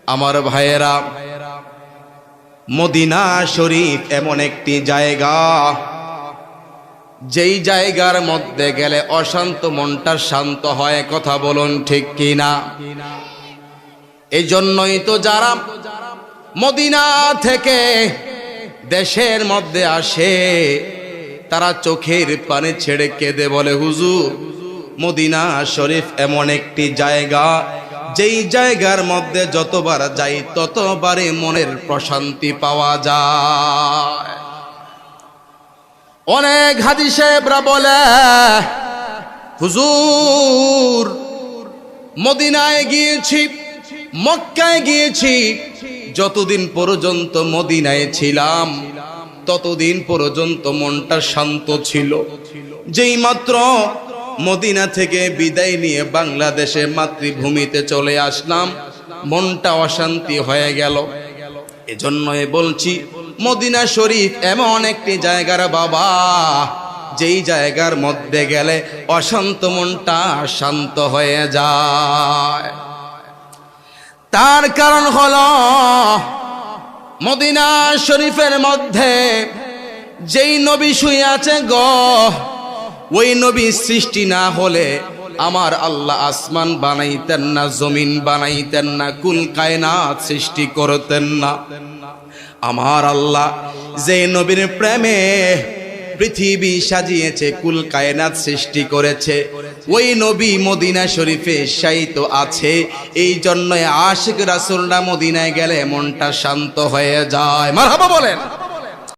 আমার ভাইয়েরা, মদিনা শরীফ এমন একটি জায়গা, যেই জায়গার মধ্যে গেলে অশান্ত মনটা শান্ত হয়। কথা বলুন ঠিক কিনা? এই জন্যই তো যারা মদিনা থেকে দেশের মধ্যে আসে তারা চোখের পানি ছেড়ে কেঁদে বলে, হুজুর, মদিনা শরীফ এমন একটি জায়গা, যেই জায়গার মধ্যে যতবার যাই ততবারই মনের প্রশান্তি পাওয়া যায়। অনেক হাজী সাহেবরা বলে, হুজুর, মদিনায় গিয়েছি, মক্কায় গিয়েছি, যতদিন পর্যন্ত মদিনায় ছিলাম ততদিন পর্যন্ত মনটা শান্ত ছিল। যেই মাত্র মদিনা থেকে বিদায় নিয়ে বাংলাদেশে মাতৃভূমিতে চলে আসলাম, মনটা অশান্তি হয়ে গেল। এজন্যই বলছি, মদিনা শরীফ এমন একটি জায়গার বাবা, যেই জায়গার মধ্যে গেলে অশান্ত মনটা শান্ত হয়ে যায়। তার কারণ হলো, মদিনা শরীফের মধ্যে যেই নবী শুয়ে আছে গো, ওই নবী সৃষ্টি না হলে আমার আল্লাহ আসমান বানাইতেন না, জমিন বানাইতেন না, কুল কায়নাত সৃষ্টি করতেন না। আমার আল্লাহ যে নবীর প্রেমে পৃথিবী সাজিয়েছে, কুল কায়নাত সৃষ্টি করেছে, ওই নবী মদিনা শরীফে শায়িত আছে। এই জন্য আশিক রাসূলরা মদিনায় গেলে মনটা শান্ত হয়ে যায়। মারহাবা বলেন।